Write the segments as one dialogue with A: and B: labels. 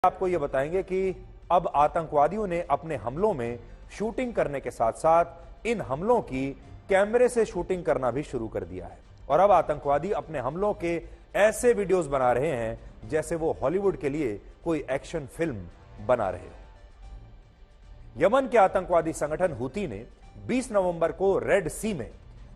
A: आपको यह बताएंगे कि अब आतंकवादियों ने अपने हमलों में शूटिंग करने के साथ साथ इन हमलों की कैमरे से शूटिंग करना भी शुरू कर दिया है और अब आतंकवादी अपने हमलों के ऐसे वीडियोस बना रहे हैं जैसे वो हॉलीवुड के लिए कोई एक्शन फिल्म बना रहे हो। यमन के आतंकवादी संगठन हूती ने 20 नवंबर को रेड सी में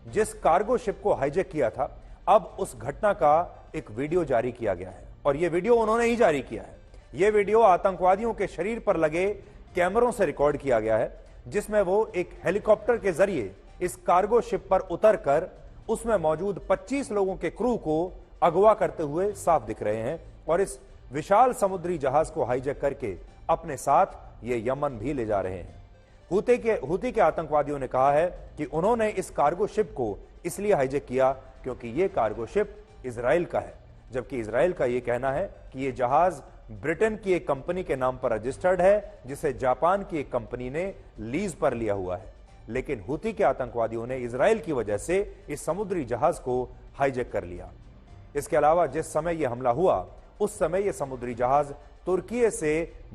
A: जिस कार्गो शिप को हाईजैक किया था, अब उस घटना का एक वीडियो जारी किया गया है और यह वीडियो उन्होंने ही जारी किया है। यह वीडियो आतंकवादियों के शरीर पर लगे कैमरों से रिकॉर्ड किया गया है, जिसमें वो एक हेलीकॉप्टर के जरिए इस कार्गो शिप पर उतरकर उसमें मौजूद 25 लोगों के क्रू को अगवा करते हुए साफ दिख रहे हैं और इस विशाल समुद्री जहाज को हाईजैक करके अपने साथ ये यमन भी ले जा रहे हैं। हूती के आतंकवादियों ने कहा है कि उन्होंने इस कार्गो शिप को इसलिए हाईजैक किया क्योंकि यह कार्गो शिप इजराइल का है, जबकि इजराइल का यह कहना है कि यह जहाज ब्रिटेन की एक कंपनी के नाम पर रजिस्टर्ड है, जिसे जापान की एक कंपनी ने लीज पर लिया हुआ है। लेकिन हूती के आतंकवादियों ने इजराइल की वजह से इस समुद्री जहाज को हाईजैक कर लिया। इसके अलावा जिस समय यह हमला हुआ उस समय यह समुद्री जहाज तुर्की से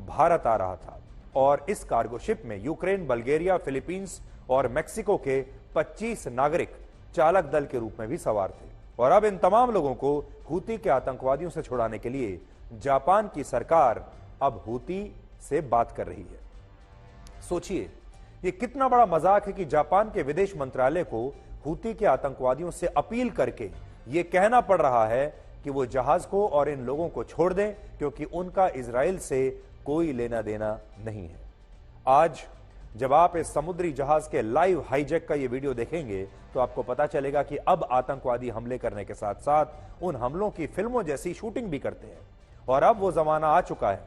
A: भारत आ रहा था और इस कार्गो शिप में यूक्रेन, बल्गेरिया, फिलीपींस और मेक्सिको के 25 नागरिक चालक दल के रूप में भी सवार थे और अब इन तमाम लोगों को हूती के आतंकवादियों से छुड़ाने के लिए जापान की सरकार अब हूती से बात कर रही है। सोचिए यह कितना बड़ा मजाक है कि जापान के विदेश मंत्रालय को हूती के आतंकवादियों से अपील करके यह कहना पड़ रहा है कि वो जहाज को और इन लोगों को छोड़ दें क्योंकि उनका इजराइल से कोई लेना देना नहीं है। आज जब आप इस समुद्री जहाज के लाइव हाईजैक का ये वीडियो देखेंगे तो आपको पता चलेगा कि अब आतंकवादी हमले करने के साथ साथ उन हमलों की फिल्मों जैसी शूटिंग भी करते हैं और अब वो जमाना आ चुका है,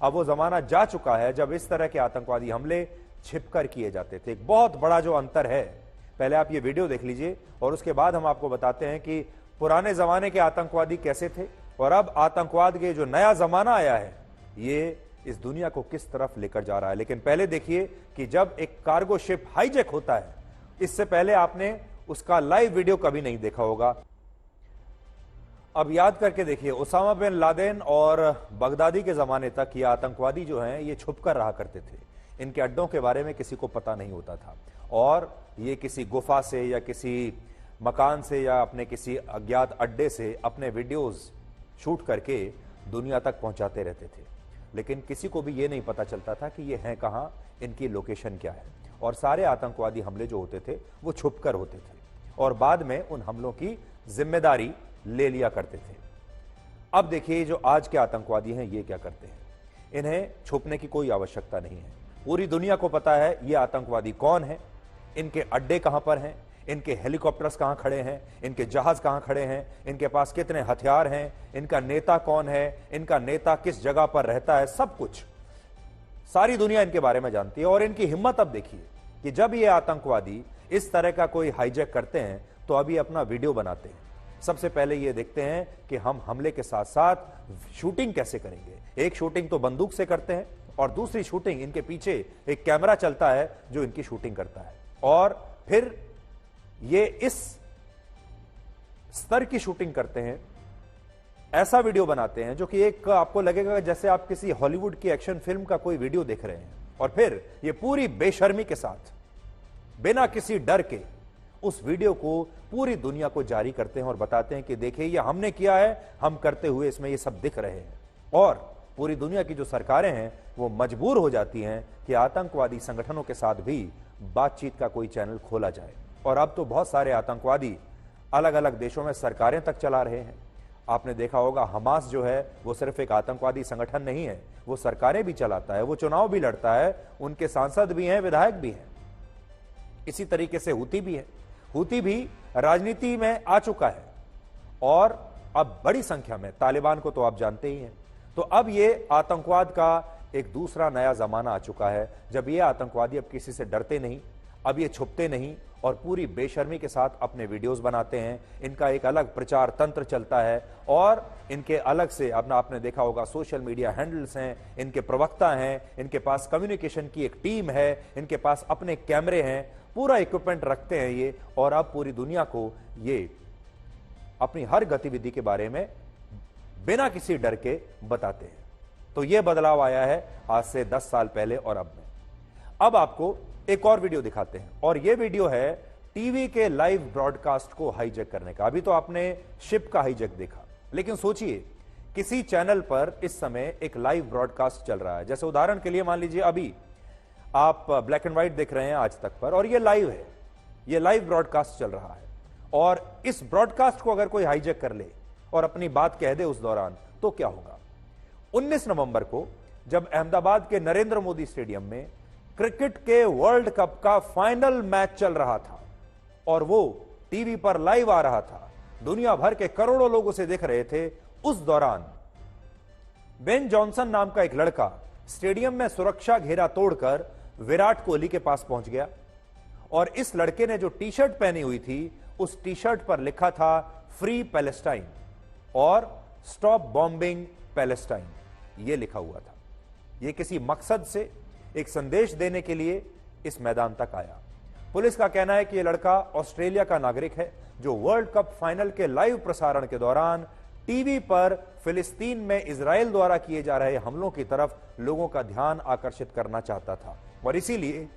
A: अब वो जमाना जा चुका है जब इस तरह के आतंकवादी हमले छिपकर किए जाते थे। एक बहुत बड़ा जो अंतर है, पहले आप ये वीडियो देख लीजिए और उसके बाद हम आपको बताते हैं कि पुराने जमाने के आतंकवादी कैसे थे और अब आतंकवाद के जो नया जमाना आया है ये इस दुनिया को किस तरफ लेकर जा रहा है। लेकिन पहले देखिए कि जब एक कार्गो शिप हाईजैक होता है, इससे पहले आपने उसका लाइव वीडियो कभी नहीं देखा होगा। अब याद करके देखिए, उसामा बिन लादेन और बगदादी के जमाने तक ये आतंकवादी जो हैं ये छुप कर रहा करते थे। इनके अड्डों के बारे में किसी को पता नहीं होता था और ये किसी गुफा से या किसी मकान से या अपने किसी अज्ञात अड्डे से अपने वीडियोस शूट करके दुनिया तक पहुंचाते रहते थे। लेकिन किसी को भी ये नहीं पता चलता था कि ये हैं कहां, इनकी लोकेशन क्या है और सारे आतंकवादी हमले जो होते थे वो छुपकर होते थे और बाद में उन हमलों की जिम्मेदारी ले लिया करते थे। अब देखिए जो आज के आतंकवादी हैं ये क्या करते हैं, इन्हें छुपने की कोई आवश्यकता नहीं है। पूरी दुनिया को पता है ये आतंकवादी कौन है, इनके अड्डे कहां पर हैं, इनके हेलीकॉप्टर्स कहां खड़े हैं, इनके जहाज कहां खड़े हैं, इनके पास कितने हथियार हैं, इनका नेता कौन है, इनका नेता किस जगह पर रहता है, सब कुछ सारी दुनिया इनके बारे में जानती है। और इनकी हिम्मत अब देखिए कि जब ये आतंकवादी इस तरह का कोई हाईजैक करते हैं तो अभी अपना वीडियो बनाते हैं। सबसे पहले ये देखते हैं कि हम हमले के साथ साथ शूटिंग कैसे करेंगे। एक शूटिंग तो बंदूक से करते हैं और दूसरी शूटिंग इनके पीछे एक कैमरा चलता है जो इनकी शूटिंग करता है और फिर ये इस स्तर की शूटिंग करते हैं, ऐसा वीडियो बनाते हैं जो कि एक आपको लगेगा जैसे आप किसी हॉलीवुड की एक्शन फिल्म का कोई वीडियो देख रहे हैं और फिर ये पूरी बेशर्मी के साथ बिना किसी डर के उस वीडियो को पूरी दुनिया को जारी करते हैं और बताते हैं कि देखिए ये हमने किया है, हम करते हुए इसमें ये सब दिख रहे हैं। और पूरी दुनिया की जो सरकारें हैं वो मजबूर हो जाती हैं कि आतंकवादी संगठनों के साथ भी बातचीत का कोई चैनल खोला जाए। और अब तो बहुत सारे आतंकवादी अलग अलग देशों में सरकारें तक चला रहे हैं। आपने देखा होगा हमास जो है वो सिर्फ एक आतंकवादी संगठन नहीं है, वो सरकारें भी चलाता है, वो चुनाव भी लड़ता है, उनके सांसद भी हैं, विधायक भी हैं। इसी तरीके से हूती भी है, हूती भी राजनीति में आ चुका है और अब बड़ी संख्या में, तालिबान को तो आप जानते ही हैं। तो अब ये आतंकवाद का एक दूसरा नया जमाना आ चुका है जब ये आतंकवादी अब किसी से डरते नहीं, अब ये छुपते नहीं और पूरी बेशर्मी के साथ अपने वीडियोस बनाते हैं। इनका एक अलग प्रचार तंत्र चलता है और इनके अलग से अपना आपने देखा होगा सोशल मीडिया हैंडल्स हैं, इनके प्रवक्ता हैं, इनके पास कम्युनिकेशन की एक टीम है, इनके पास अपने कैमरे हैं, पूरा इक्विपमेंट रखते हैं ये और अब पूरी दुनिया को ये अपनी हर गतिविधि के बारे में बिना किसी डर के बताते हैं। तो यह बदलाव आया है आज से 10 साल पहले और अब में। अब आपको एक और वीडियो दिखाते हैं, और यह वीडियो है टीवी के लाइव ब्रॉडकास्ट को हाईजैक करने का। अभी तो आपने शिप का हाईजैक देखा, लेकिन सोचिए किसी चैनल पर इस समय एक लाइव ब्रॉडकास्ट चल रहा है। जैसे उदाहरण के लिए मान लीजिए अभी आप ब्लैक एंड व्हाइट देख रहे हैं आज तक पर, और ये लाइव है, ये लाइव ब्रॉडकास्ट चल रहा है। और इस ब्रॉडकास्ट को अगर कोई हाईजैक कर ले और अपनी बात कह दे उस दौरान, तो क्या होगा? 19 नवंबर को जब अहमदाबाद के नरेंद्र मोदी स्टेडियम में क्रिकेट के वर्ल्ड कप का फाइनल मैच चल रहा था और वो टीवी पर लाइव आ रहा था, दुनिया भर के करोड़ों लोग उसे देख रहे थे, उस दौरान बेन जॉनसन नाम का एक लड़का स्टेडियम में सुरक्षा घेरा तोड़कर विराट कोहली के पास पहुंच गया, और इस लड़के ने जो टी शर्ट पहनी हुई थी उस टी शर्ट पर लिखा था फ्री पैलेस्टाइन और स्टॉप बॉम्बिंग पैलेस्टाइन, यह लिखा हुआ था। यह किसी मकसद से एक संदेश देने के लिए इस मैदान तक आया। पुलिस का कहना है कि यह लड़का ऑस्ट्रेलिया का नागरिक है जो वर्ल्ड कप फाइनल के लाइव प्रसारण के दौरान टीवी पर फिलिस्तीन में इजराइल द्वारा किए जा रहे हमलों की तरफ लोगों का ध्यान आकर्षित करना चाहता था, और इसीलिए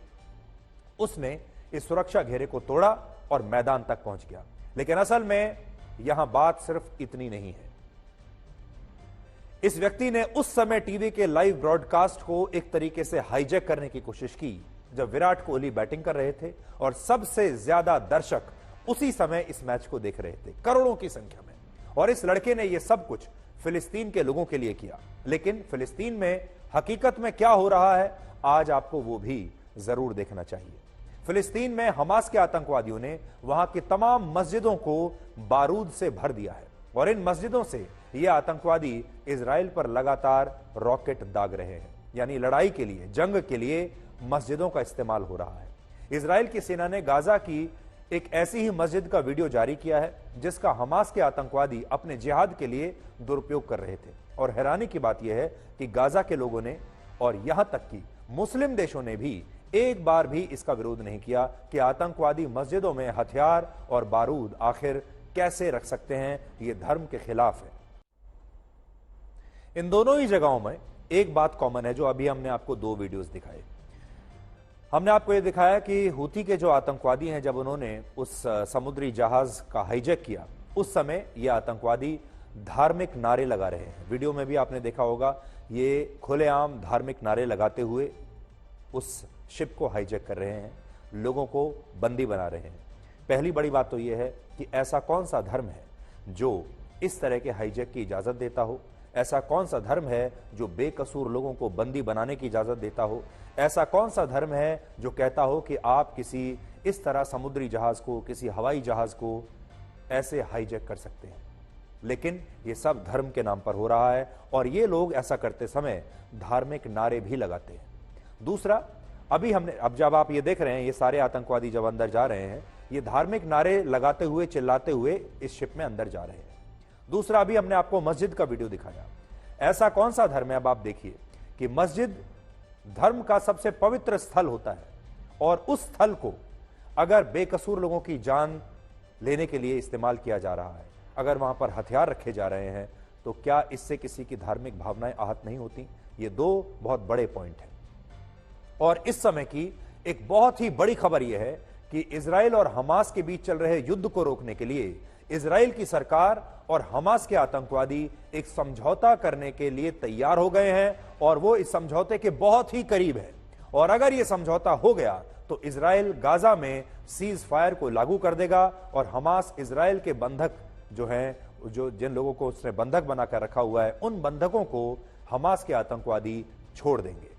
A: उसने इस सुरक्षा घेरे को तोड़ा और मैदान तक पहुंच गया। लेकिन असल में यहां बात सिर्फ इतनी नहीं है। इस व्यक्ति ने उस समय टीवी के लाइव ब्रॉडकास्ट को एक तरीके से हाईजैक करने की कोशिश की जब विराट कोहली बैटिंग कर रहे थे, और सबसे ज्यादा दर्शक उसी समय इस मैच को देख रहे थे, करोड़ों की संख्या में। और इस लड़के ने यह सब कुछ फिलिस्तीन के लोगों के लिए किया। लेकिन फिलिस्तीन में हकीकत में क्या हो रहा है, आज आपको वो भी जरूर देखना चाहिए। फिलिस्तीन में हमास के आतंकवादियों ने वहां की तमाम मस्जिदों को बारूद से भर दिया है, और इन मस्जिदों से ये आतंकवादी इजराइल पर लगातार रॉकेट दाग रहे हैं। यानी लड़ाई के लिए, जंग के लिए मस्जिदों का इस्तेमाल हो रहा है। इजराइल की सेना ने गाजा की एक ऐसी ही मस्जिद का वीडियो जारी किया है जिसका हमास के आतंकवादी अपने जिहाद के लिए दुरुपयोग कर रहे थे। और हैरानी की बात यह है कि गाजा के लोगों ने और यहां तक कि मुस्लिम देशों ने भी एक बार भी इसका विरोध नहीं किया कि आतंकवादी मस्जिदों में हथियार और बारूद आखिर कैसे रख सकते हैं, यह धर्म के खिलाफ है। इन दोनों ही जगहों में एक बात कॉमन है, जो अभी हमने आपको 2 वीडियोस दिखाए। हमने आपको यह दिखाया कि हूती के जो आतंकवादी हैं, जब उन्होंने उस समुद्री जहाज का हाईजैक किया, उस समय ये आतंकवादी धार्मिक नारे लगा रहे हैं। वीडियो में भी आपने देखा होगा, ये खुलेआम धार्मिक नारे लगाते हुए उस शिप को हाईजैक कर रहे हैं, लोगों को बंदी बना रहे हैं। पहली बड़ी बात तो यह है कि ऐसा कौन सा धर्म है जो इस तरह के हाईजैक की इजाजत देता हो? ऐसा कौन सा धर्म है जो बेकसूर लोगों को बंदी बनाने की इजाजत देता हो? ऐसा कौन सा धर्म है जो कहता हो कि आप किसी इस तरह समुद्री जहाज को, किसी हवाई जहाज को ऐसे हाईजैक कर सकते हैं? लेकिन ये सब धर्म के नाम पर हो रहा है, और ये लोग ऐसा करते समय धार्मिक नारे भी लगाते हैं। दूसरा, अब जब आप ये देख रहे हैं, ये सारे आतंकवादी जब अंदर जा रहे हैं, ये धार्मिक नारे लगाते हुए, चिल्लाते हुए इस शिप में अंदर जा रहे हैं। दूसरा, अभी हमने आपको मस्जिद का वीडियो दिखाया। ऐसा कौन सा धर्म है? अब आप देखिए कि मस्जिद धर्म का सबसे पवित्र स्थल होता है, और उस स्थल को अगर बेकसूर लोगों की जान लेने के लिए इस्तेमाल किया जा रहा है, अगर वहां पर हथियार रखे जा रहे हैं, तो क्या इससे किसी की धार्मिक भावनाएं आहत नहीं होती? ये 2 बहुत बड़े पॉइंट हैं। और इस समय की एक बहुत ही बड़ी खबर यह है कि इजराइल और हमास के बीच चल रहे युद्ध को रोकने के लिए इजराइल की सरकार और हमास के आतंकवादी एक समझौता करने के लिए तैयार हो गए हैं, और वो इस समझौते के बहुत ही करीब है। और अगर यह समझौता हो गया तो इजराइल गाजा में सीज फायर को लागू कर देगा, और हमास इजराइल के बंधक जो हैं, जिन लोगों को उसने बंधक बनाकर रखा हुआ है, उन बंधकों को हमास के आतंकवादी छोड़ देंगे।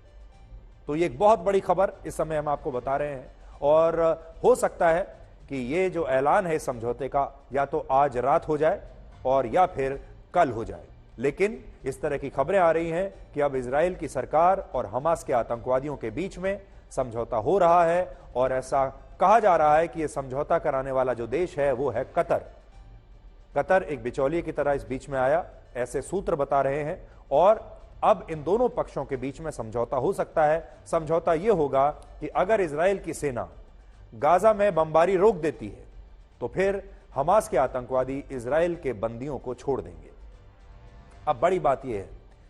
A: तो ये एक बहुत बड़ी खबर इस समय हम आपको बता रहे हैं, और हो सकता है कि ये जो ऐलान है समझौते का, या तो आज रात हो जाए और या फिर कल हो जाए। लेकिन इस तरह की खबरें आ रही हैं कि अब इजराइल की सरकार और हमास के आतंकवादियों के बीच में समझौता हो रहा है, और ऐसा कहा जा रहा है कि यह समझौता कराने वाला जो देश है वो है कतर। कतर एक बिचौलिए की तरह इस बीच में आया, ऐसे सूत्र बता रहे हैं। और अब इन दोनों पक्षों के बीच में समझौता हो सकता है। समझौता यह होगा कि अगर इजराइल की सेना गाजा में बमबारी रोक देती है, तो फिर हमास के आतंकवादी इजराइल के बंदियों को छोड़ देंगे। अब बड़ी बात यह है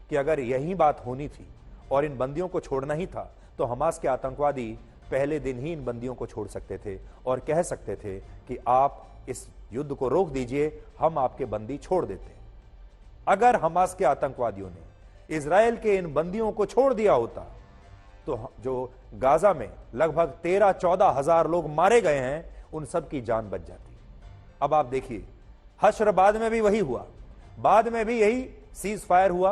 A: कि अगर यही बात होनी थी और इन बंदियों को छोड़ना ही था तो हमास के आतंकवादी पहले दिन ही इन बंदियों को छोड़ सकते थे और कह सकते थे कि आप इस युद्ध को रोक दीजिए, हम आपके बंदी छोड़ देते। अगर हमास के आतंकवादियों ने इजराइल के इन बंदियों को छोड़ दिया होता तो जो गाजा में लगभग 13-14 हजार लोग मारे गए हैं, उन सब की जान बच जाती। अब आप देखिए, हश्र बाद में भी वही हुआ, बाद में भी यही सीज फायर हुआ,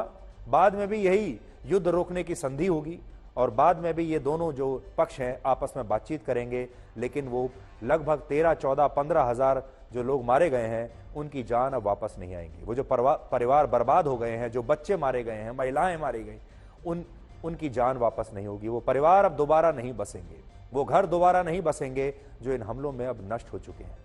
A: बाद में भी यही युद्ध रोकने की संधि होगी और बाद में भी ये दोनों जो पक्ष हैं आपस में बातचीत करेंगे, लेकिन वो लगभग 13-14-15 हजार जो लोग मारे गए हैं उनकी जान अब वापस नहीं आएंगी। वो जो परिवार बर्बाद हो गए हैं, जो बच्चे मारे गए हैं, महिलाएं मारी गई, उनकी जान वापस नहीं होगी। वो परिवार अब दोबारा नहीं बसेंगे, वो घर दोबारा नहीं बसेंगे जो इन हमलों में अब नष्ट हो चुके हैं।